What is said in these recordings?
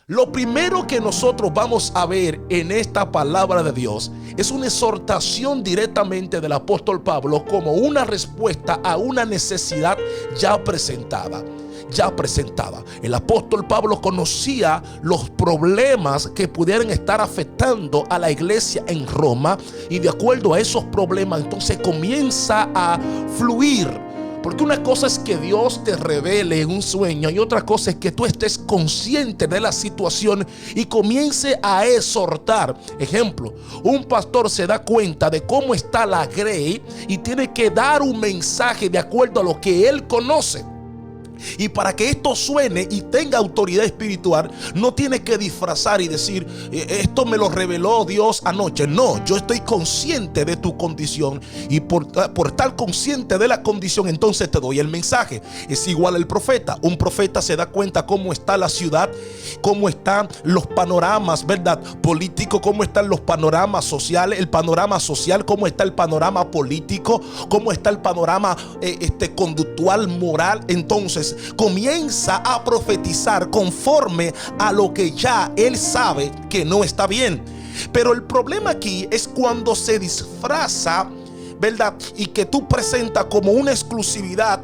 Lo primero que nosotros vamos a ver en esta palabra de Dios es una exhortación directamente del apóstol Pablo como una respuesta a una necesidad ya presentada. El apóstol Pablo conocía los problemas que pudieran estar afectando a la iglesia en Roma, y de acuerdo a esos problemas entonces comienza a fluir. Porque una cosa es que Dios te revele en un sueño y otra cosa es que tú estés consciente de la situación y comience a exhortar. Ejemplo, un pastor se da cuenta de cómo está la grey y tiene que dar un mensaje de acuerdo a lo que él conoce. Y para que esto suene y tenga autoridad espiritual, no tiene que disfrazar y decir esto me lo reveló Dios anoche. No, yo estoy consciente de tu condición y por estar consciente de la condición, entonces te doy el mensaje. Es igual el profeta. Un profeta se da cuenta cómo está la ciudad, cómo están los panoramas, ¿verdad? Políticos, cómo están los panoramas sociales, el panorama social, cómo está el panorama político, cómo está el panorama conductual, moral. Entonces comienza a profetizar conforme a lo que ya él sabe que no está bien. Pero el problema aquí es cuando se disfraza, ¿verdad? Y que tú presentas como una exclusividad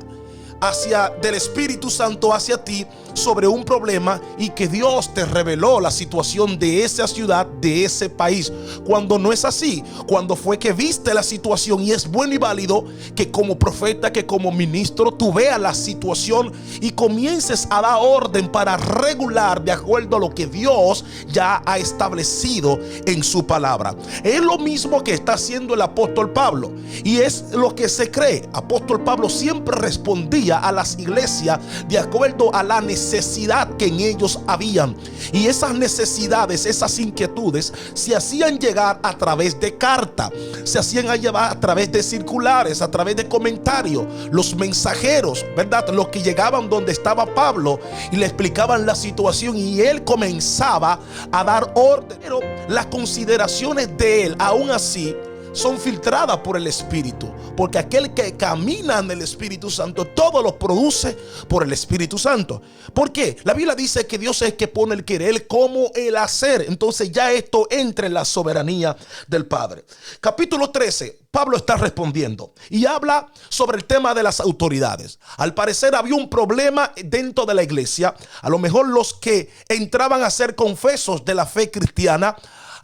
del Espíritu Santo hacia ti sobre un problema y que Dios te reveló la situación de esa ciudad, de ese país, cuando no es así. Cuando fue que viste la situación, y es bueno y válido que como profeta, que como ministro tú veas la situación y comiences a dar orden para regular de acuerdo a lo que Dios ya ha establecido en su palabra. Es lo mismo que está haciendo el apóstol Pablo y es lo que se cree. Apóstol Pablo siempre respondía a las iglesias de acuerdo a la necesidad que en ellos habían, y esas necesidades, esas inquietudes se hacían llegar a través de carta, se hacían llevar a través de circulares, a través de comentarios. Los mensajeros, ¿verdad? Los que llegaban donde estaba Pablo y le explicaban la situación y él comenzaba a dar orden. Pero las consideraciones de él aún así son filtradas por el Espíritu, porque aquel que camina en el Espíritu Santo todo lo produce por el Espíritu Santo. ¿Por qué? La Biblia dice que Dios es el que pone el querer como el hacer. Entonces ya esto entra en la soberanía del Padre. Capítulo 13, Pablo está respondiendo y habla sobre el tema de las autoridades. Al parecer había un problema dentro de la iglesia. A lo mejor los que entraban a ser confesos de la fe cristiana,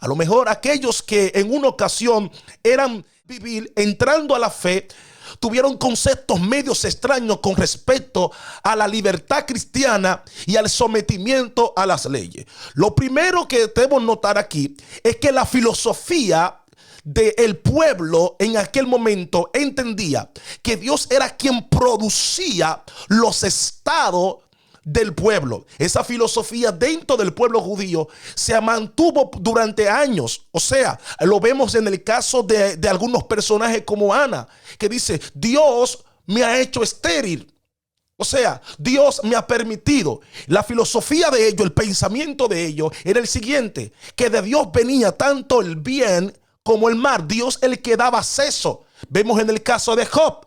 a lo mejor aquellos que en una ocasión eran vivir entrando a la fe, tuvieron conceptos medios extraños con respecto a la libertad cristiana y al sometimiento a las leyes. Lo primero que debemos notar aquí es que la filosofía del pueblo en aquel momento entendía que Dios era quien producía los estados del pueblo. Esa filosofía dentro del pueblo judío se mantuvo durante años. O sea, lo vemos en el caso de algunos personajes como Ana, que dice: Dios me ha hecho estéril. O sea, Dios me ha permitido. La filosofía de ellos, el pensamiento de ellos era el siguiente: que de Dios venía tanto el bien como el mal. Dios el que daba acceso. Vemos en el caso de Job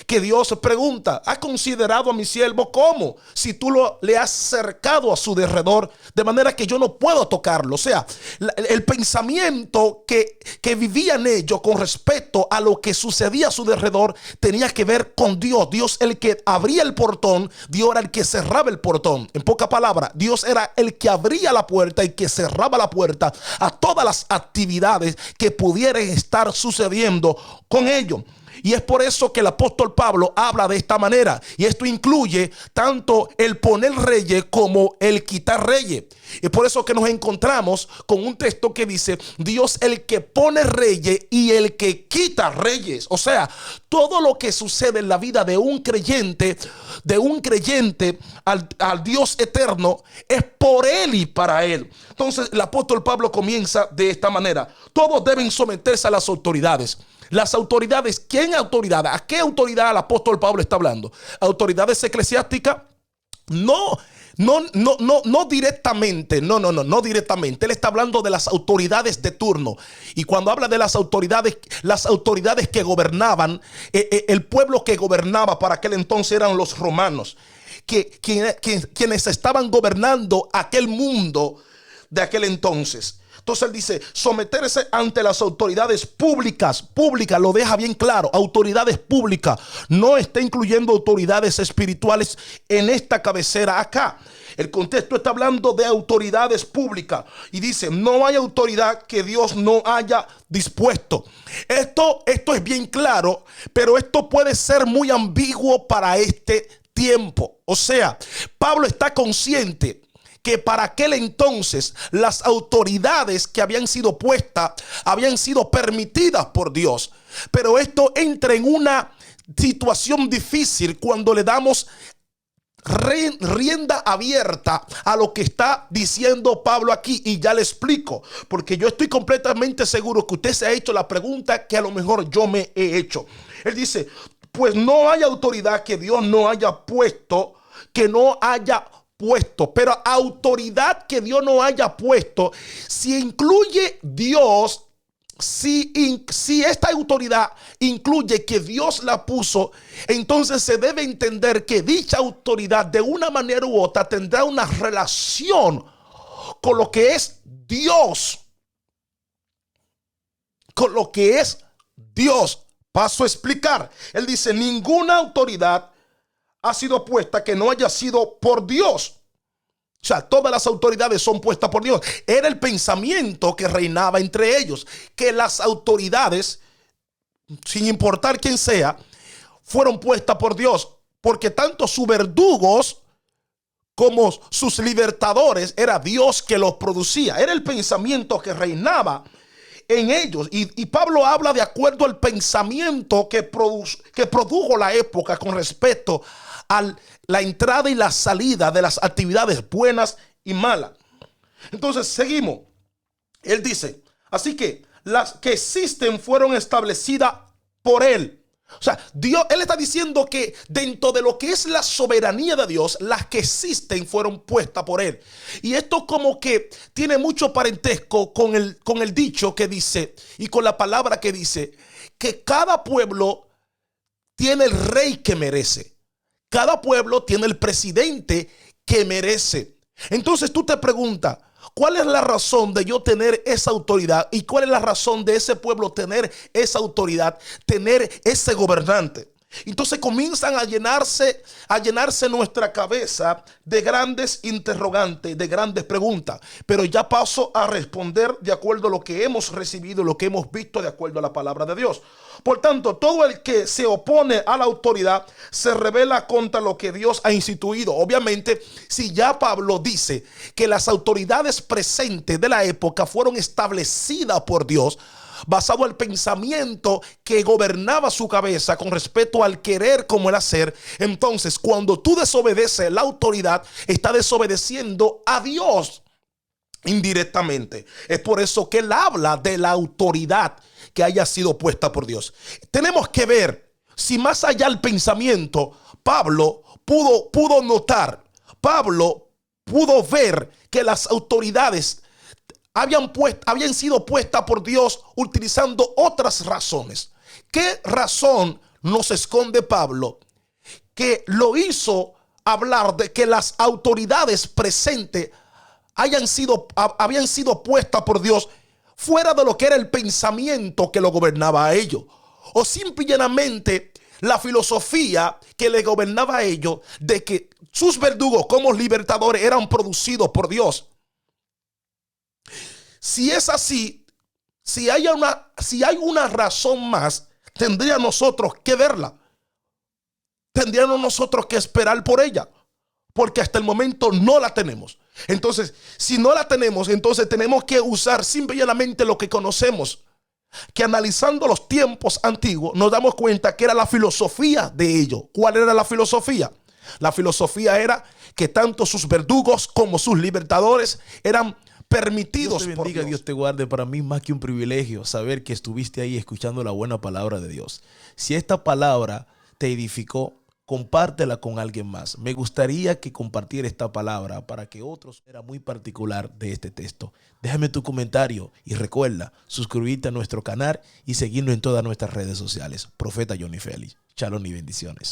que Dios pregunta: ¿has considerado a mi siervo cómo? Si tú le has cercado a su derredor, de manera que yo no puedo tocarlo. O sea, el pensamiento que vivían ellos con respecto a lo que sucedía a su derredor tenía que ver con Dios. Dios el que abría el portón, Dios era el que cerraba el portón. En pocas palabras, Dios era el que abría la puerta y que cerraba la puerta a todas las actividades que pudieran estar sucediendo con ellos. Y es por eso que el apóstol Pablo habla de esta manera. Y esto incluye tanto el poner reyes como el quitar reyes. Es por eso que nos encontramos con un texto que dice: Dios el que pone reyes y el que quita reyes. O sea, todo lo que sucede en la vida de un creyente al Dios eterno, es por él y para él. Entonces el apóstol Pablo comienza de esta manera: todos deben someterse a las autoridades. Las autoridades, ¿quién autoridad? ¿A qué autoridad el apóstol Pablo está hablando? ¿Autoridades eclesiásticas? No directamente, no directamente. Él está hablando de las autoridades de turno. Y cuando habla de las autoridades que gobernaban, el pueblo que gobernaba para aquel entonces eran los romanos, quienes estaban gobernando aquel mundo de aquel entonces. Entonces él dice, someterse ante las autoridades públicas, lo deja bien claro, autoridades públicas, no está incluyendo autoridades espirituales en esta cabecera acá. El contexto está hablando de autoridades públicas y dice, no hay autoridad que Dios no haya dispuesto. Esto es bien claro, pero esto puede ser muy ambiguo para este tiempo. O sea, Pablo está consciente que para aquel entonces las autoridades que habían sido puestas habían sido permitidas por Dios. Pero esto entra en una situación difícil cuando le damos rienda abierta a lo que está diciendo Pablo aquí, y ya le explico, porque yo estoy completamente seguro que usted se ha hecho la pregunta que a lo mejor yo me he hecho. Él dice, pues no hay autoridad que Dios no haya puesto, pero autoridad que Dios no haya puesto, si incluye Dios, si esta autoridad incluye que Dios la puso, entonces se debe entender que dicha autoridad de una manera u otra tendrá una relación con lo que es Dios. Con lo que es Dios. Paso a explicar. Él dice, ninguna autoridad ha sido puesta que no haya sido por Dios. O sea, todas las autoridades son puestas por Dios. Era el pensamiento que reinaba entre ellos, que las autoridades, sin importar quién sea, fueron puestas por Dios, porque tanto sus verdugos como sus libertadores era Dios que los producía. Era el pensamiento que reinaba en ellos. Y Pablo habla de acuerdo al pensamiento que produjo la época con respecto a la entrada y la salida de las actividades buenas y malas. Entonces seguimos. Él dice, así que las que existen fueron establecidas por él. O sea, él está diciendo que dentro de lo que es la soberanía de Dios, las que existen fueron puestas por él. Y esto como que tiene mucho parentesco con el dicho que dice, y con la palabra que dice, que cada pueblo tiene el rey que merece. Cada pueblo tiene el presidente que merece. Entonces tú te preguntas, ¿cuál es la razón de yo tener esa autoridad? ¿Y cuál es la razón de ese pueblo tener esa autoridad, tener ese gobernante? Entonces comienzan a llenarse nuestra cabeza de grandes interrogantes, de grandes preguntas. Pero ya paso a responder de acuerdo a lo que hemos recibido, lo que hemos visto de acuerdo a la palabra de Dios. Por tanto, todo el que se opone a la autoridad se rebela contra lo que Dios ha instituido. Obviamente, si ya Pablo dice que las autoridades presentes de la época fueron establecidas por Dios, basado en el pensamiento que gobernaba su cabeza con respecto al querer como el hacer, entonces cuando tú desobedeces la autoridad, está desobedeciendo a Dios indirectamente. Es por eso que él habla de la autoridad que haya sido puesta por Dios. Tenemos que ver si más allá del pensamiento, Pablo pudo notar, Pablo pudo ver que las autoridades habían sido puestas por Dios utilizando otras razones. ¿Qué razón nos esconde Pablo que lo hizo hablar de que las autoridades presentes habían sido puestas por Dios fuera de lo que era el pensamiento que lo gobernaba a ellos? O simple y llanamente la filosofía que le gobernaba a ellos de que sus verdugos como libertadores eran producidos por Dios. Si es así, si hay una razón más, tendríamos nosotros que verla. Tendríamos nosotros que esperar por ella, porque hasta el momento no la tenemos. Entonces, si no la tenemos, entonces tenemos que usar simplemente lo que conocemos, que analizando los tiempos antiguos nos damos cuenta que era la filosofía de ellos. ¿Cuál era la filosofía? La filosofía era que tanto sus verdugos como sus libertadores eran permitidos. Dios te bendiga, Dios te guarde. Para mí más que un privilegio saber que estuviste ahí escuchando la buena palabra de Dios. Si esta palabra te edificó, compártela con alguien más. Me gustaría que compartiera esta palabra para que otros era muy particular de este texto. Déjame tu comentario y recuerda suscribirte a nuestro canal y seguirnos en todas nuestras redes sociales. Profeta Johnny Félix. Shalom y bendiciones.